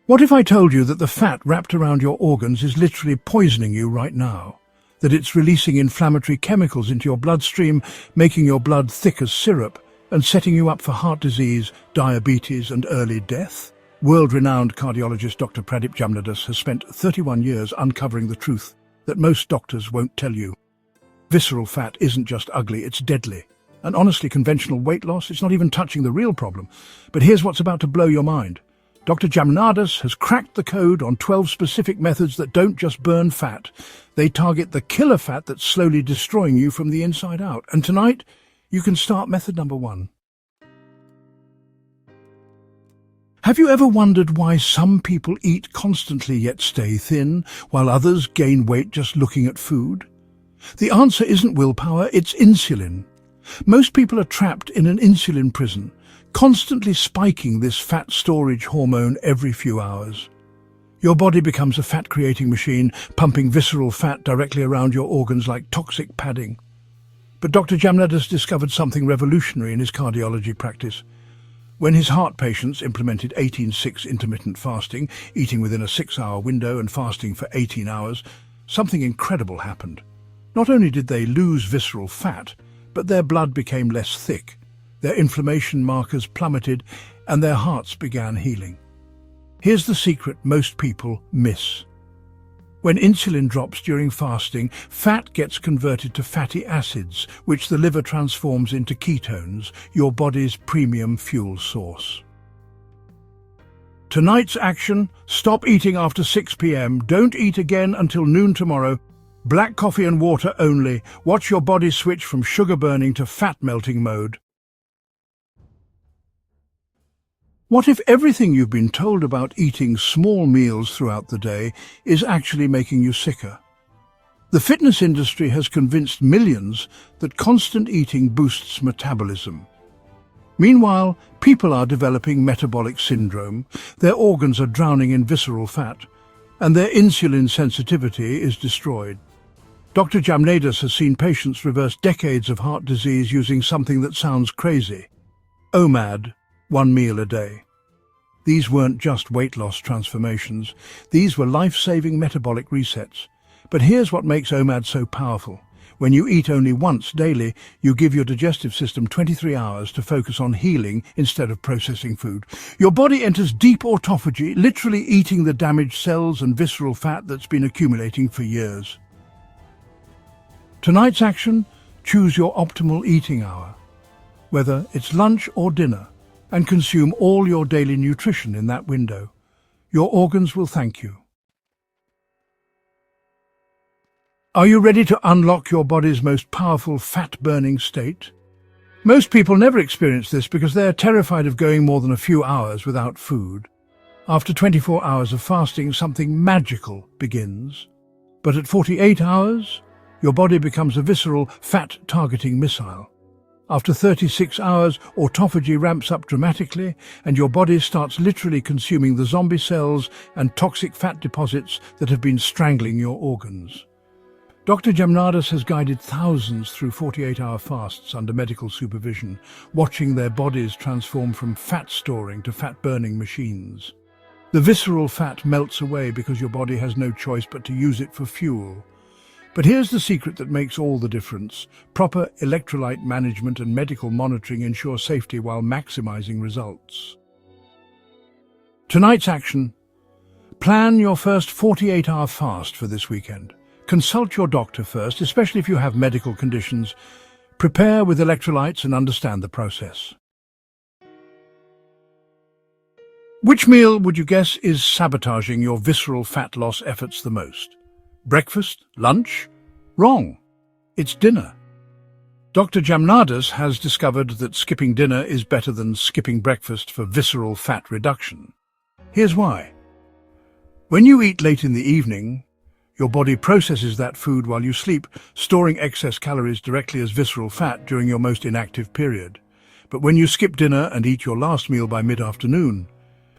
What if I told you that the fat wrapped around your organs is literally poisoning you right now? That it's releasing inflammatory chemicals into your bloodstream, making your blood thick as syrup, and setting you up for heart disease, diabetes, and early death? World-renowned cardiologist Dr. Pradip Jamnadas has spent 31 years uncovering the truth that most doctors won't tell you. Visceral fat isn't just ugly, it's deadly. And honestly, conventional weight loss, it's not even touching the real problem. But here's what's about to blow your mind. Dr. Jamnadas has cracked the code on 12 specific methods that don't just burn fat. They target the killer fat that's slowly destroying you from the inside out. And tonight, you can start method number 1. Have you ever wondered why some people eat constantly yet stay thin, while others gain weight just looking at food? The answer isn't willpower, it's insulin. Most people are trapped in an insulin prison, constantly spiking this fat storage hormone every few hours. Your body becomes a fat-creating machine, pumping visceral fat directly around your organs like toxic padding. But Dr. Jamnadas discovered something revolutionary in his cardiology practice. When his heart patients implemented 18-6 intermittent fasting, eating within a 6-hour window and fasting for 18 hours, something incredible happened. Not only did they lose visceral fat, but their blood became less thick, their inflammation markers plummeted, and their hearts began healing. Here's the secret most people miss. When insulin drops during fasting, fat gets converted to fatty acids, which the liver transforms into ketones, your body's premium fuel source. Tonight's action: stop eating after 6 p.m. Don't eat again until noon tomorrow. Black coffee and water only. Watch your body switch from sugar burning to fat melting mode. What if everything you've been told about eating small meals throughout the day is actually making you sicker? The fitness industry has convinced millions that constant eating boosts metabolism. Meanwhile, people are developing metabolic syndrome, their organs are drowning in visceral fat, and their insulin sensitivity is destroyed. Dr. Jamnadas has seen patients reverse decades of heart disease using something that sounds crazy: OMAD, 1 meal a day. These weren't just weight loss transformations, these were life-saving metabolic resets. But here's what makes OMAD so powerful. When you eat only once daily, you give your digestive system 23 hours to focus on healing instead of processing food. Your body enters deep autophagy, literally eating the damaged cells and visceral fat that's been accumulating for years. Tonight's action: choose your optimal eating hour, whether it's lunch or dinner, and consume all your daily nutrition in that window. Your organs will thank you. Are you ready to unlock your body's most powerful fat-burning state? Most people never experience this because they are terrified of going more than a few hours without food. After 24 hours of fasting, something magical begins. But at 48 hours, your body becomes a visceral, fat-targeting missile. After 36 hours, autophagy ramps up dramatically, and your body starts literally consuming the zombie cells and toxic fat deposits that have been strangling your organs. Dr. Jamnadas has guided thousands through 48-hour fasts under medical supervision, watching their bodies transform from fat-storing to fat-burning machines. The visceral fat melts away because your body has no choice but to use it for fuel. But here's the secret that makes all the difference. Proper electrolyte management and medical monitoring ensure safety while maximizing results. Tonight's action: plan your first 48-hour fast for this weekend. Consult your doctor first, especially if you have medical conditions. Prepare with electrolytes and understand the process. Which meal would you guess is sabotaging your visceral fat loss efforts the most? Breakfast? Lunch? Wrong. It's dinner. Dr. Jamnadas has discovered that skipping dinner is better than skipping breakfast for visceral fat reduction. Here's why. When you eat late in the evening, your body processes that food while you sleep, storing excess calories directly as visceral fat during your most inactive period. But when you skip dinner and eat your last meal by mid-afternoon,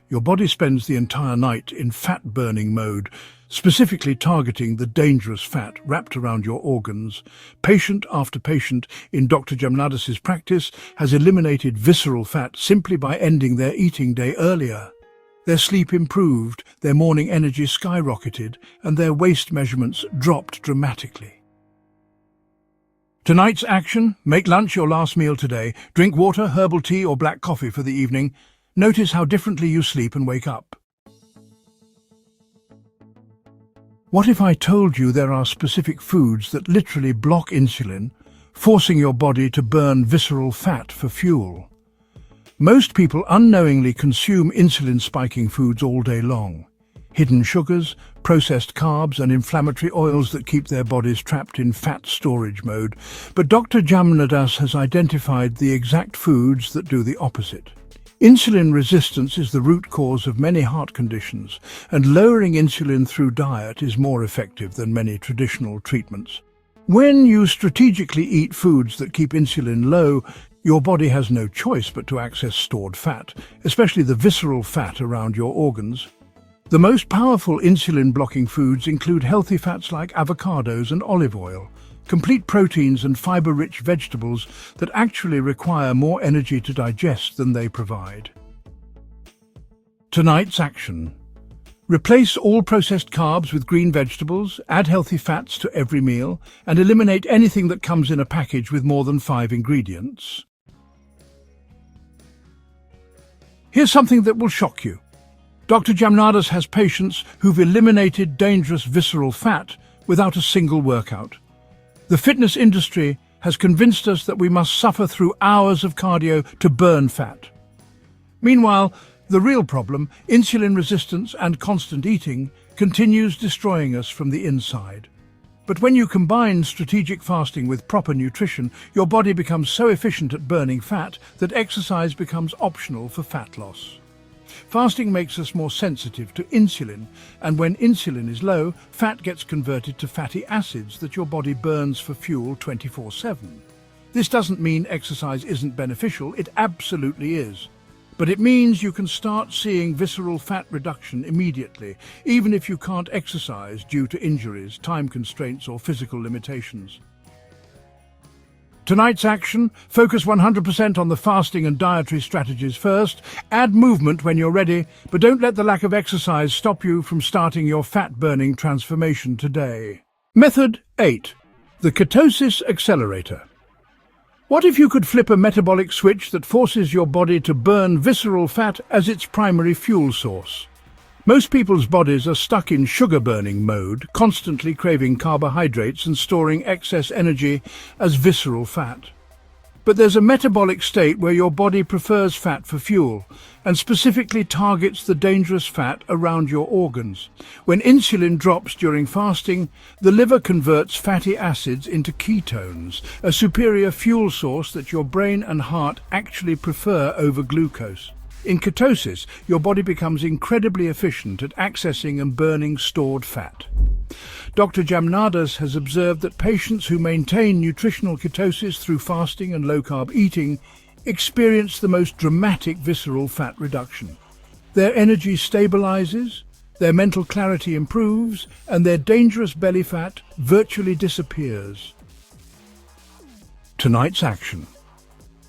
your body spends the entire night in fat-burning mode, specifically targeting the dangerous fat wrapped around your organs. Patient after patient in Dr. Jamnadas' practice has eliminated visceral fat simply by ending their eating day earlier. Their sleep improved, their morning energy skyrocketed, and their waist measurements dropped dramatically. Tonight's action: make lunch your last meal today. Drink water, herbal tea, or black coffee for the evening. Notice how differently you sleep and wake up. What if I told you there are specific foods that literally block insulin, forcing your body to burn visceral fat for fuel? Most people unknowingly consume insulin-spiking foods all day long. Hidden sugars, processed carbs, and inflammatory oils that keep their bodies trapped in fat storage mode. But Dr. Jamnadas has identified the exact foods that do the opposite. Insulin resistance is the root cause of many heart conditions, and lowering insulin through diet is more effective than many traditional treatments. When you strategically eat foods that keep insulin low, your body has no choice but to access stored fat, especially the visceral fat around your organs. The most powerful insulin-blocking foods include healthy fats like avocados and olive oil, complete proteins and fiber-rich vegetables that actually require more energy to digest than they provide. Tonight's action: replace all processed carbs with green vegetables, add healthy fats to every meal, and eliminate anything that comes in a package with more than 5 ingredients. Here's something that will shock you. Dr. Jamnadas has patients who've eliminated dangerous visceral fat without a single workout. The fitness industry has convinced us that we must suffer through hours of cardio to burn fat. Meanwhile, the real problem, insulin resistance and constant eating, continues destroying us from the inside. But when you combine strategic fasting with proper nutrition, your body becomes so efficient at burning fat that exercise becomes optional for fat loss. Fasting makes us more sensitive to insulin, and when insulin is low, fat gets converted to fatty acids that your body burns for fuel 24/7. This doesn't mean exercise isn't beneficial, it absolutely is. But it means you can start seeing visceral fat reduction immediately, even if you can't exercise due to injuries, time constraints, or physical limitations. Tonight's action: focus 100% on the fasting and dietary strategies first. Add movement when you're ready, but don't let the lack of exercise stop you from starting your fat-burning transformation today. Method 8. The Ketosis Accelerator. What if you could flip a metabolic switch that forces your body to burn visceral fat as its primary fuel source? Most people's bodies are stuck in sugar-burning mode, constantly craving carbohydrates and storing excess energy as visceral fat. But there's a metabolic state where your body prefers fat for fuel, and specifically targets the dangerous fat around your organs. When insulin drops during fasting, the liver converts fatty acids into ketones, a superior fuel source that your brain and heart actually prefer over glucose. In ketosis, your body becomes incredibly efficient at accessing and burning stored fat. Dr. Jamnadas has observed that patients who maintain nutritional ketosis through fasting and low-carb eating experience the most dramatic visceral fat reduction. Their energy stabilizes, their mental clarity improves, and their dangerous belly fat virtually disappears. Tonight's action: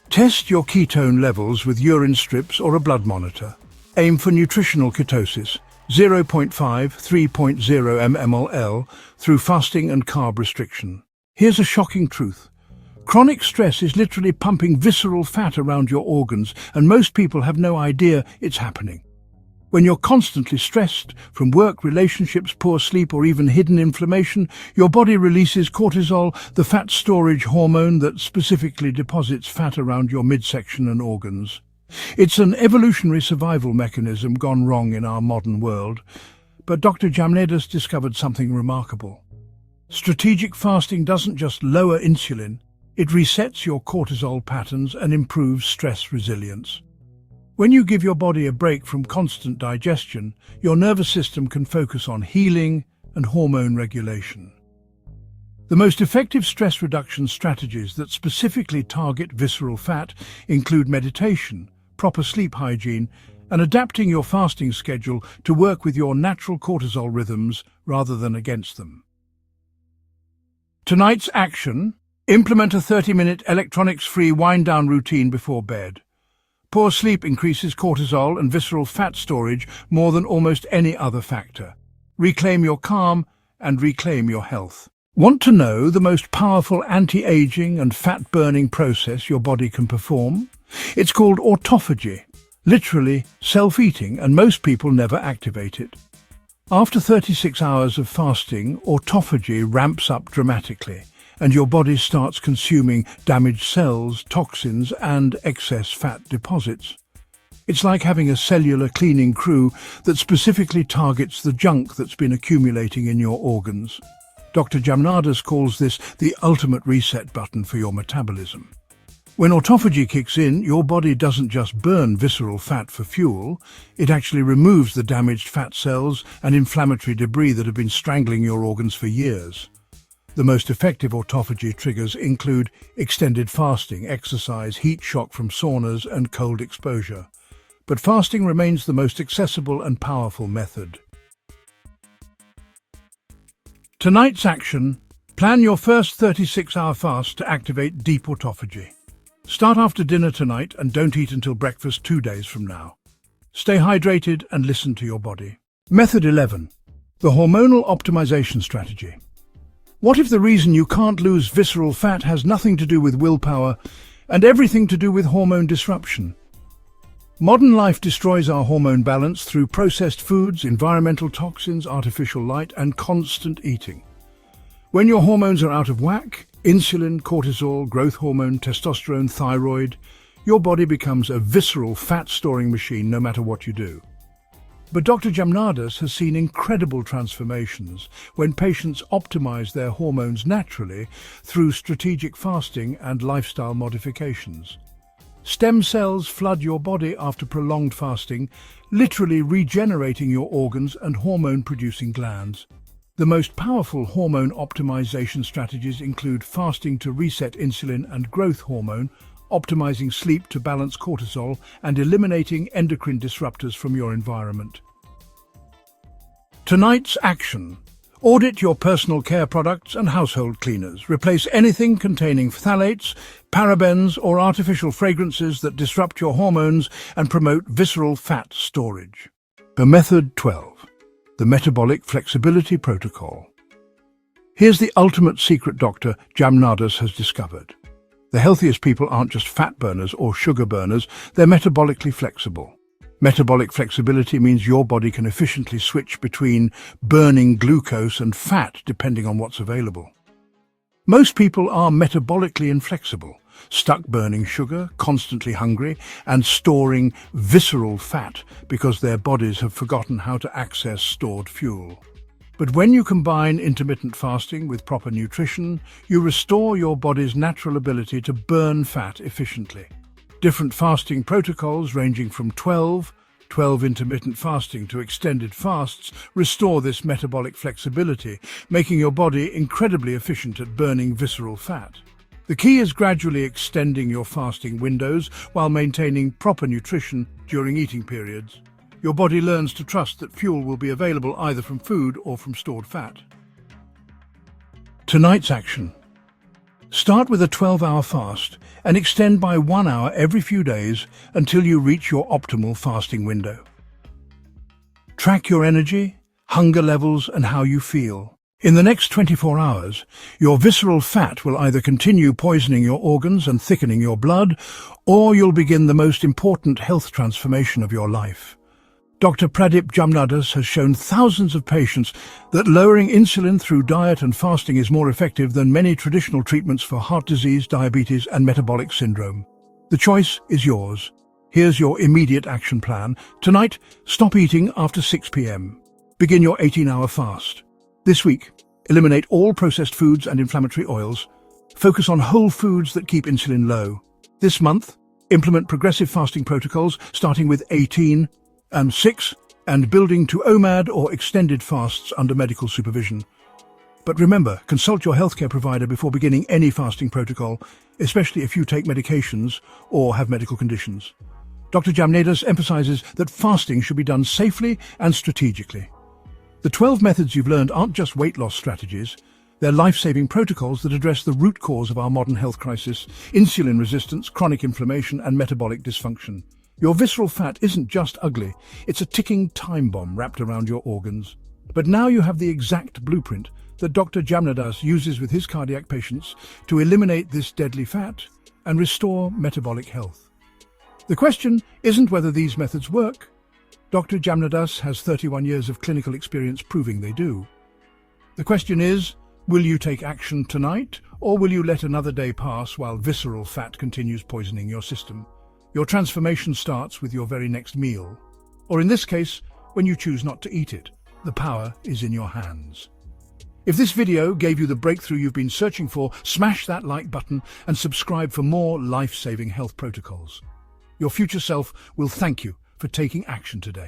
test your ketone levels with urine strips or a blood monitor. Aim for nutritional ketosis, 0.5–3.0 mmol through fasting and carb restriction. Here's a shocking truth. Chronic stress is literally pumping visceral fat around your organs, and most people have no idea it's happening. When you're constantly stressed, from work, relationships, poor sleep, or even hidden inflammation, your body releases cortisol, the fat storage hormone that specifically deposits fat around your midsection and organs. It's an evolutionary survival mechanism gone wrong in our modern world. But Dr. Jamnadas discovered something remarkable. Strategic fasting doesn't just lower insulin, it resets your cortisol patterns and improves stress resilience. When you give your body a break from constant digestion, your nervous system can focus on healing and hormone regulation. The most effective stress reduction strategies that specifically target visceral fat include meditation, proper sleep hygiene, and adapting your fasting schedule to work with your natural cortisol rhythms rather than against them. Tonight's action: implement a 30-minute electronics-free wind-down routine before bed. Poor sleep increases cortisol and visceral fat storage more than almost any other factor. Reclaim your calm and reclaim your health. Want to know the most powerful anti-aging and fat-burning process your body can perform? It's called autophagy, literally self-eating, and most people never activate it. After 36 hours of fasting, autophagy ramps up dramatically, and your body starts consuming damaged cells, toxins, and excess fat deposits. It's like having a cellular cleaning crew that specifically targets the junk that's been accumulating in your organs. Dr. Jamnadas calls this the ultimate reset button for your metabolism. When autophagy kicks in, your body doesn't just burn visceral fat for fuel, it actually removes the damaged fat cells and inflammatory debris that have been strangling your organs for years. The most effective autophagy triggers include extended fasting, exercise, heat shock from saunas, and cold exposure. But fasting remains the most accessible and powerful method. Tonight's action: plan your first 36-hour fast to activate deep autophagy. Start after dinner tonight and don't eat until breakfast 2 days from now. Stay hydrated and listen to your body. Method 11. The hormonal optimization strategy. What if the reason you can't lose visceral fat has nothing to do with willpower and everything to do with hormone disruption? Modern life destroys our hormone balance through processed foods, environmental toxins, artificial light, and constant eating. When your hormones are out of whack, insulin, cortisol, growth hormone, testosterone, thyroid, your body becomes a visceral fat-storing machine no matter what you do. But Dr. Jamnadas has seen incredible transformations when patients optimize their hormones naturally through strategic fasting and lifestyle modifications. Stem cells flood your body after prolonged fasting, literally regenerating your organs and hormone-producing glands. The most powerful hormone optimization strategies include fasting to reset insulin and growth hormone, optimizing sleep to balance cortisol, and eliminating endocrine disruptors from your environment. Tonight's action: audit your personal care products and household cleaners. Replace anything containing phthalates, parabens, or artificial fragrances that disrupt your hormones and promote visceral fat storage. Method 12. The Metabolic Flexibility Protocol. Here's the ultimate secret Dr. Jamnadas has discovered. The healthiest people aren't just fat burners or sugar burners, they're metabolically flexible. Metabolic flexibility means your body can efficiently switch between burning glucose and fat depending on what's available. Most people are metabolically inflexible, stuck burning sugar, constantly hungry, and storing visceral fat because their bodies have forgotten how to access stored fuel. But when you combine intermittent fasting with proper nutrition, you restore your body's natural ability to burn fat efficiently. Different fasting protocols ranging from 12 intermittent fasting to extended fasts restore this metabolic flexibility, making your body incredibly efficient at burning visceral fat. The key is gradually extending your fasting windows while maintaining proper nutrition during eating periods. Your body learns to trust that fuel will be available either from food or from stored fat. Tonight's action: start with a 12-hour fast and extend by 1 hour every few days until you reach your optimal fasting window. Track your energy, hunger levels, and how you feel. In the next 24 hours, your visceral fat will either continue poisoning your organs and thickening your blood, or you'll begin the most important health transformation of your life. Dr. Pradip Jamnadas has shown thousands of patients that lowering insulin through diet and fasting is more effective than many traditional treatments for heart disease, diabetes, and metabolic syndrome. The choice is yours. Here's your immediate action plan. Tonight, stop eating after 6 p.m. Begin your 18-hour fast. This week, eliminate all processed foods and inflammatory oils. Focus on whole foods that keep insulin low. This month, implement progressive fasting protocols starting with 18 and 6 and building to OMAD or extended fasts under medical supervision. But remember, consult your healthcare provider before beginning any fasting protocol, especially if you take medications or have medical conditions. Dr. Jamnadas emphasizes that fasting should be done safely and strategically. The 12 methods you've learned aren't just weight loss strategies, they're life-saving protocols that address the root cause of our modern health crisis: insulin resistance, chronic inflammation, and metabolic dysfunction. Your visceral fat isn't just ugly, it's a ticking time bomb wrapped around your organs. But now you have the exact blueprint that Dr. Jamnadas uses with his cardiac patients to eliminate this deadly fat and restore metabolic health. The question isn't whether these methods work. Dr. Jamnadas has 31 years of clinical experience proving they do. The question is, will you take action tonight, or will you let another day pass while visceral fat continues poisoning your system? Your transformation starts with your very next meal, or in this case, when you choose not to eat it. The power is in your hands. If this video gave you the breakthrough you've been searching for, smash that like button and subscribe for more life-saving health protocols. Your future self will thank you for taking action today.